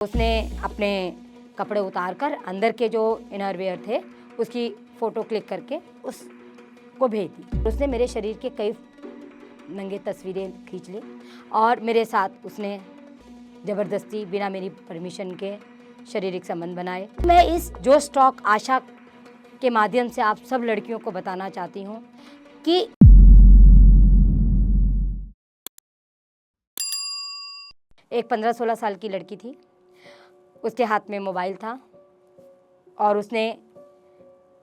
उसने अपने कपड़े उतार कर अंदर के जो इनरवियर थे उसकी फ़ोटो क्लिक करके उसको भेज दी। उसने मेरे शरीर के कई नंगे तस्वीरें खींच ली और मेरे साथ उसने ज़बरदस्ती बिना मेरी परमिशन के शारीरिक संबंध बनाए। मैं इस जोश टॉक आशा के माध्यम से आप सब लड़कियों को बताना चाहती हूँ कि एक 15-16 साल की लड़की थी, उसके हाथ में मोबाइल था और उसने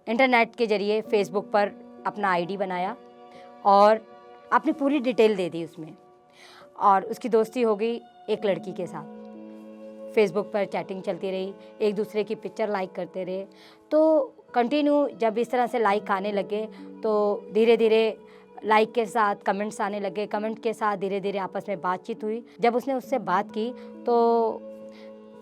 इंटरनेट के ज़रिए फेसबुक पर अपना आईडी बनाया और अपनी पूरी डिटेल दे दी उसमें। और उसकी दोस्ती हो गई एक लड़की के साथ। फेसबुक पर चैटिंग चलती रही, एक दूसरे की पिक्चर लाइक करते रहे। तो कंटिन्यू जब इस तरह से लाइक आने लगे तो धीरे धीरे लाइक के साथ कमेंट्स आने लगे, कमेंट के साथ धीरे धीरे आपस में बातचीत हुई। जब उसने उससे बात की तो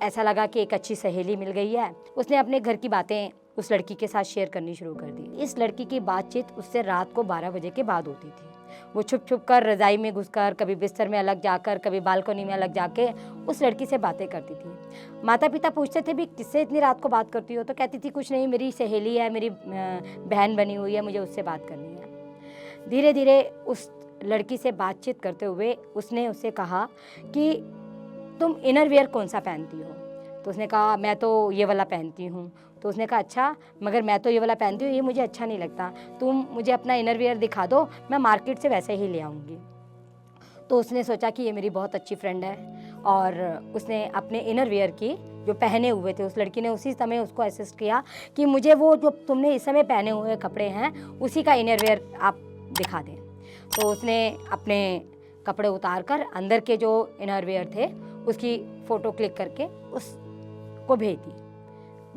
ऐसा लगा कि एक अच्छी सहेली मिल गई है। उसने अपने घर की बातें उस लड़की के साथ शेयर करनी शुरू कर दी। इस लड़की की बातचीत उससे रात को 12 बजे के बाद होती थी। वो छुप छुप कर रज़ाई में घुसकर, कभी बिस्तर में अलग जाकर, कभी बालकनी में अलग जाके उस लड़की से बातें करती थी। माता पिता पूछते थे भी किससे इतनी रात को बात करती हो, तो कहती थी कुछ नहीं, मेरी सहेली है, मेरी बहन बनी हुई है, मुझे उससे बात करनी है। धीरे धीरे उस लड़की से बातचीत करते हुए उसने उससे कहा कि तुम इनरवियर कौन सा पहनती हो? तो उसने कहा मैं तो ये वाला पहनती हूँ। तो उसने कहा अच्छा, मगर मैं तो ये वाला पहनती हूँ, ये मुझे अच्छा नहीं लगता, तुम मुझे अपना इनरवियर दिखा दो, मैं मार्केट से वैसे ही ले आऊँगी। तो उसने सोचा कि ये मेरी बहुत अच्छी फ्रेंड है और उसने अपने इनरवियर की जो पहने हुए थे, उस लड़की ने उसी समय उसको असिस्ट किया कि मुझे वो जो तुमने इस समय पहने हुए कपड़े हैं उसी का इनरवियर आप दिखा दें। तो उसने अपने कपड़े उतार कर अंदर के जो इनरवियर थे उसकी फ़ोटो क्लिक करके उसको भेज दी।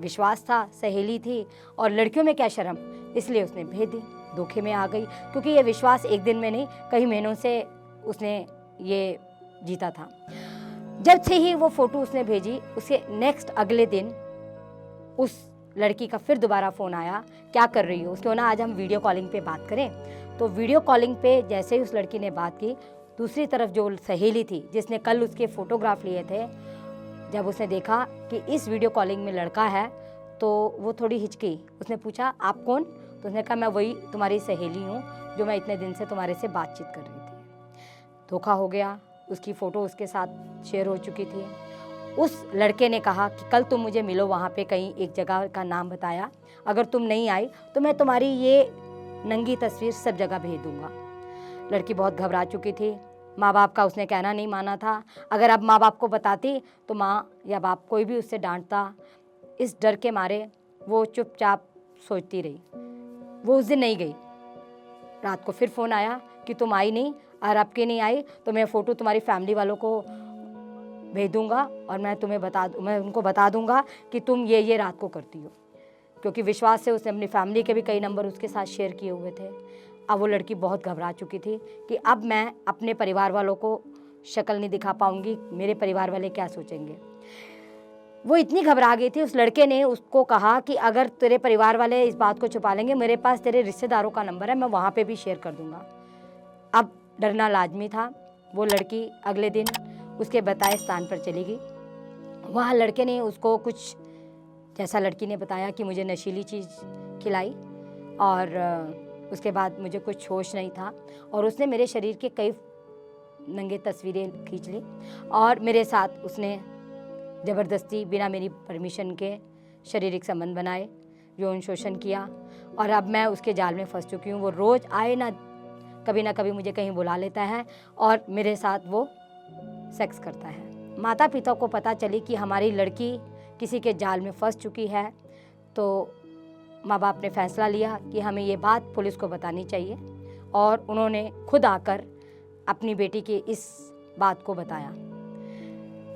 विश्वास था, सहेली थी और लड़कियों में क्या शर्म, इसलिए उसने भेज दी। धोखे में आ गई क्योंकि ये विश्वास एक दिन में नहीं, कई महीनों से उसने ये जीता था। जब से ही वो फ़ोटो उसने भेजी, उसके नेक्स्ट अगले दिन उस लड़की का फिर दोबारा फ़ोन आया, क्या कर रही हो? उसको ना आज हम वीडियो कॉलिंग पे बात करें। तो वीडियो कॉलिंग पे जैसे ही उस लड़की ने बात की, दूसरी तरफ जो सहेली थी जिसने कल उसके फ़ोटोग्राफ लिए थे, जब उसने देखा कि इस वीडियो कॉलिंग में लड़का है तो वो थोड़ी हिचकी। उसने पूछा आप कौन? तो उसने कहा मैं वही तुम्हारी सहेली हूँ जो मैं इतने दिन से तुम्हारे से बातचीत कर रही थी। धोखा हो गया, उसकी फ़ोटो उसके साथ शेयर हो चुकी थी। उस लड़के ने कहा कि कल तुम मुझे मिलो, वहाँ पे कहीं एक जगह का नाम बताया, अगर तुम नहीं आई तो मैं तुम्हारी ये नंगी तस्वीर सब जगह भेज दूँगा। लड़की बहुत घबरा चुकी थी, माँ बाप का उसने कहना नहीं माना था। अगर अब माँ बाप को बताती तो माँ या बाप कोई भी उससे डांटता। इस डर के मारे वो चुपचाप सोचती रही। वो उस दिन नहीं गई। रात को फिर फ़ोन आया कि तुम आई नहीं, और अब के नहीं आई तो मैं फ़ोटो तुम्हारी फैमिली वालों को भेज दूँगा और मैं उनको बता दूँगा कि तुम ये रात को करती हो। क्योंकि विश्वास से उसने अपनी फैमिली के भी कई नंबर उसके साथ शेयर किए हुए थे। अब वो लड़की बहुत घबरा चुकी थी कि अब मैं अपने परिवार वालों को शक्ल नहीं दिखा पाऊँगी, मेरे परिवार वाले क्या सोचेंगे। वो इतनी घबरा गई थी, उस लड़के ने उसको कहा कि अगर तेरे परिवार वाले इस बात को छुपा लेंगे, मेरे पास तेरे रिश्तेदारों का नंबर है, मैं वहाँ पे भी शेयर कर दूँगा। अब डरना लाजमी था। वो लड़की अगले दिन उसके बताए स्थान पर चली गई। वहाँ लड़के ने उसको कुछ जैसा लड़की ने बताया कि मुझे नशीली चीज़ खिलाई और उसके बाद मुझे कुछ होश नहीं था और उसने मेरे शरीर के कई नंगे तस्वीरें खींच ली और मेरे साथ उसने ज़बरदस्ती बिना मेरी परमिशन के शारीरिक संबंध बनाए, यौन शोषण किया और अब मैं उसके जाल में फंस चुकी हूँ। वो रोज़ आए ना कभी मुझे कहीं बुला लेता है और मेरे साथ वो सेक्स करता है। माता पिता को पता चली कि हमारी लड़की किसी के जाल में फंस चुकी है तो माँ बाप ने फैसला लिया कि हमें ये बात पुलिस को बतानी चाहिए और उन्होंने खुद आकर अपनी बेटी की इस बात को बताया।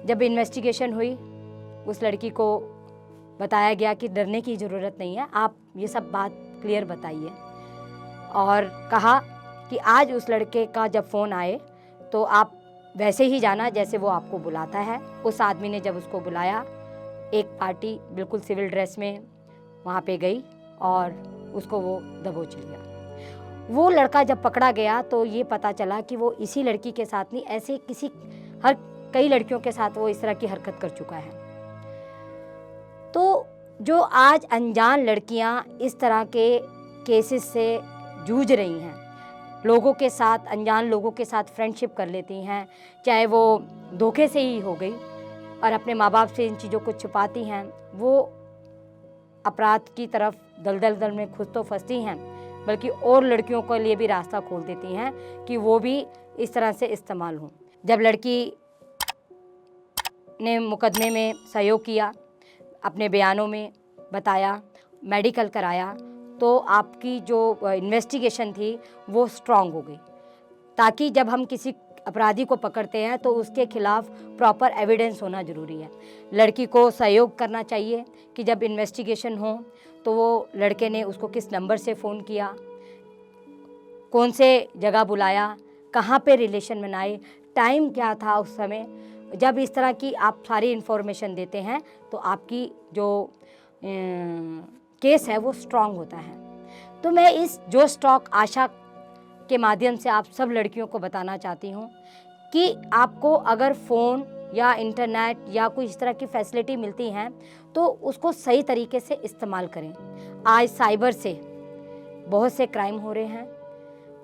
जब इन्वेस्टिगेशन हुई, उस लड़की को बताया गया कि डरने की ज़रूरत नहीं है, आप ये सब बात क्लियर बताइए और कहा कि आज उस लड़के का जब फ़ोन आए तो आप वैसे ही जाना जैसे वो आपको बुलाता है। उस आदमी ने जब उसको बुलाया, एक पार्टी बिल्कुल सिविल ड्रेस में वहाँ पे गई और उसको वो दबोच लिया। वो लड़का जब पकड़ा गया तो ये पता चला कि वो इसी लड़की के साथ नहीं, ऐसे कई लड़कियों के साथ वो इस तरह की हरकत कर चुका है। तो जो आज अनजान लड़कियां इस तरह के केसेस से जूझ रही हैं, लोगों के साथ, अनजान लोगों के साथ फ्रेंडशिप कर लेती हैं, चाहे वो धोखे से ही हो गई, और अपने माँ बाप से इन चीज़ों को छुपाती हैं, वो अपराध की तरफ दलदल में खुद तो फंसती हैं, बल्कि और लड़कियों के लिए भी रास्ता खोल देती हैं कि वो भी इस तरह से इस्तेमाल हों। जब लड़की ने मुकदमे में सहयोग किया, अपने बयानों में बताया, मेडिकल कराया, तो आपकी जो इन्वेस्टिगेशन थी वो स्ट्रांग हो गई, ताकि जब हम किसी अपराधी को पकड़ते हैं तो उसके खिलाफ प्रॉपर एविडेंस होना ज़रूरी है। लड़की को सहयोग करना चाहिए कि जब इन्वेस्टिगेशन हो तो वो लड़के ने उसको किस नंबर से फ़ोन किया, कौन से जगह बुलाया, कहाँ पे रिलेशन बनाए, टाइम क्या था उस समय। जब इस तरह की आप सारी इन्फॉर्मेशन देते हैं तो आपकी जो केस है वो स्ट्रांग होता है। तो मैं इस जोश टॉक आशा के माध्यम से आप सब लड़कियों को बताना चाहती हूँ कि आपको अगर फ़ोन या इंटरनेट या कोई इस तरह की फैसिलिटी मिलती हैं तो उसको सही तरीके से इस्तेमाल करें। आज साइबर से बहुत से क्राइम हो रहे हैं,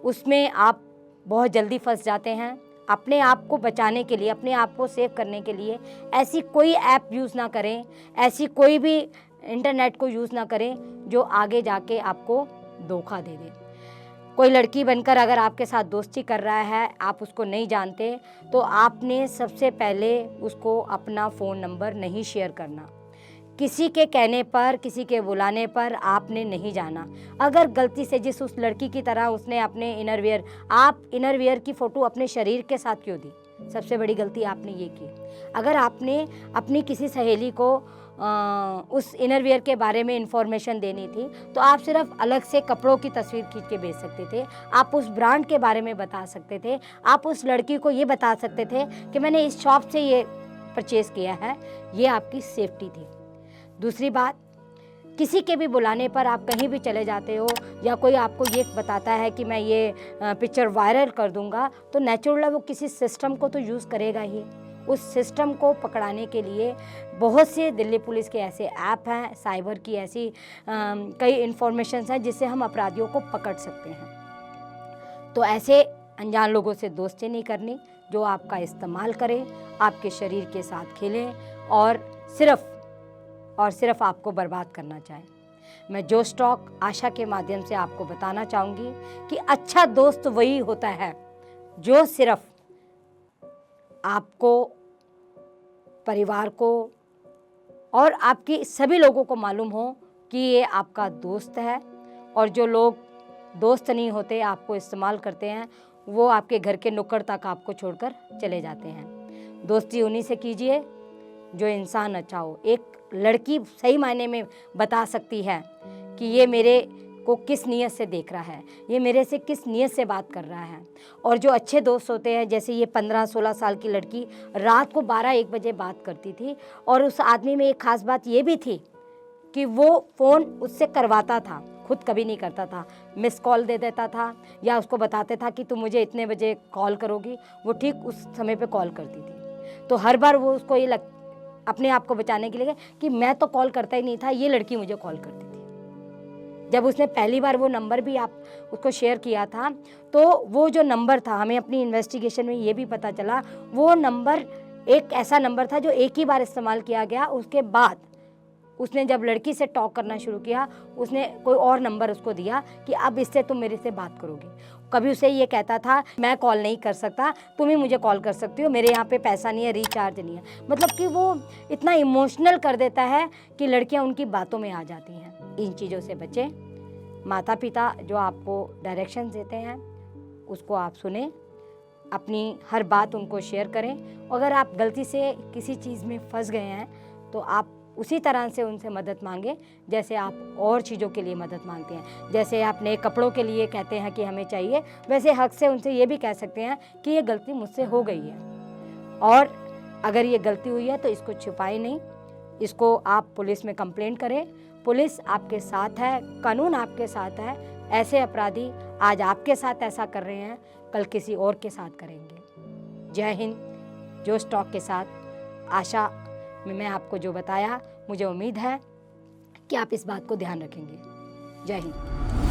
उसमें आप बहुत जल्दी फंस जाते हैं। अपने आप को बचाने के लिए, अपने आप को सेव करने के लिए ऐसी कोई ऐप यूज़ ना करें, ऐसी कोई भी इंटरनेट को यूज़ ना करें जो आगे जाके आपको धोखा दे दे। कोई लड़की बनकर अगर आपके साथ दोस्ती कर रहा है, आप उसको नहीं जानते, तो आपने सबसे पहले उसको अपना फ़ोन नंबर नहीं शेयर करना। किसी के कहने पर, किसी के बुलाने पर आपने नहीं जाना। अगर गलती से जिस उस लड़की की तरह उसने अपने इनरवियर, आप इनरवियर की फ़ोटो अपने शरीर के साथ क्यों दी? सबसे बड़ी गलती आपने ये की। अगर आपने अपनी किसी सहेली को उस इनरवियर के बारे में इंफॉर्मेशन देनी थी तो आप सिर्फ अलग से कपड़ों की तस्वीर खींच के भेज सकते थे, आप उस ब्रांड के बारे में बता सकते थे, आप उस लड़की को ये बता सकते थे कि मैंने इस शॉप से ये परचेज़ किया है। ये आपकी सेफ्टी थी। दूसरी बात, किसी के भी बुलाने पर आप कहीं भी चले जाते हो या कोई आपको ये बताता है कि मैं ये पिक्चर वायरल कर दूंगा, तो नेचुरल वो किसी सिस्टम को तो यूज़ करेगा ही। उस सिस्टम को पकड़ाने के लिए बहुत से दिल्ली पुलिस के ऐसे ऐप हैं, साइबर की ऐसी कई इन्फॉर्मेशंस हैं जिससे हम अपराधियों को पकड़ सकते हैं। तो ऐसे अनजान लोगों से दोस्ती नहीं करनी जो आपका इस्तेमाल करें, आपके शरीर के साथ खेलें और सिर्फ आपको बर्बाद करना चाहें। मैं जोश टॉक आशा के माध्यम से आपको बताना चाहूँगी कि अच्छा दोस्त वही होता है जो सिर्फ आपको, परिवार को और आपके सभी लोगों को मालूम हो कि ये आपका दोस्त है, और जो लोग दोस्त नहीं होते, आपको इस्तेमाल करते हैं, वो आपके घर के नुक्कड़ तक आपको छोड़कर चले जाते हैं। दोस्ती उन्हीं से कीजिए जो इंसान अच्छा हो। एक लड़की सही मायने में बता सकती है कि ये मेरे को किस नीयत से देख रहा है, ये मेरे से किस नीयत से बात कर रहा है। और जो अच्छे दोस्त होते हैं, जैसे ये 15-16 साल की लड़की रात को 12-1 बजे बात करती थी, और उस आदमी में एक ख़ास बात ये भी थी कि वो फ़ोन उससे करवाता था, खुद कभी नहीं करता था। मिस कॉल दे देता था या उसको बताते था कि तुम मुझे इतने बजे कॉल करोगी, वो ठीक उस समय पे कॉल करती थी। तो हर बार वो उसको ये अपने आप को बचाने के लिए कि मैं तो कॉल करता ही नहीं था, ये लड़की मुझे कॉल करती थी। जब उसने पहली बार वो नंबर भी आप उसको शेयर किया था, तो वो जो नंबर था, हमें अपनी इन्वेस्टिगेशन में ये भी पता चला, वो नंबर एक ऐसा नंबर था जो एक ही बार इस्तेमाल किया गया। उसके बाद उसने जब लड़की से टॉक करना शुरू किया, उसने कोई और नंबर उसको दिया कि अब इससे तुम मेरे से बात करोगी। कभी उसे ये कहता था मैं कॉल नहीं कर सकता, तुम ही मुझे कॉल कर सकती हो, मेरे यहाँ पे पैसा नहीं है, रिचार्ज नहीं है। मतलब कि वो इतना इमोशनल कर देता है कि लड़कियाँ उनकी बातों में आ जाती हैं। इन चीज़ों से बचें। माता पिता जो आपको डायरेक्शन देते हैं उसको आप सुने, अपनी हर बात उनको शेयर करें। अगर आप गलती से किसी चीज़ में फंस गए हैं तो आप उसी तरह से उनसे मदद मांगें जैसे आप और चीज़ों के लिए मदद मांगते हैं। जैसे आप नए कपड़ों के लिए कहते हैं कि हमें चाहिए, वैसे हक से उनसे ये भी कह सकते हैं कि ये गलती मुझसे हो गई है, और अगर ये गलती हुई है तो इसको छुपाएं नहीं, इसको आप पुलिस में कंप्लेंट करें। पुलिस आपके साथ है, कानून आपके साथ है। ऐसे अपराधी आज आपके साथ ऐसा कर रहे हैं, कल किसी और के साथ करेंगे। जय हिंद। जोश टॉक के साथ आशा में मैं आपको जो बताया, मुझे उम्मीद है कि आप इस बात को ध्यान रखेंगे। जय हिंद।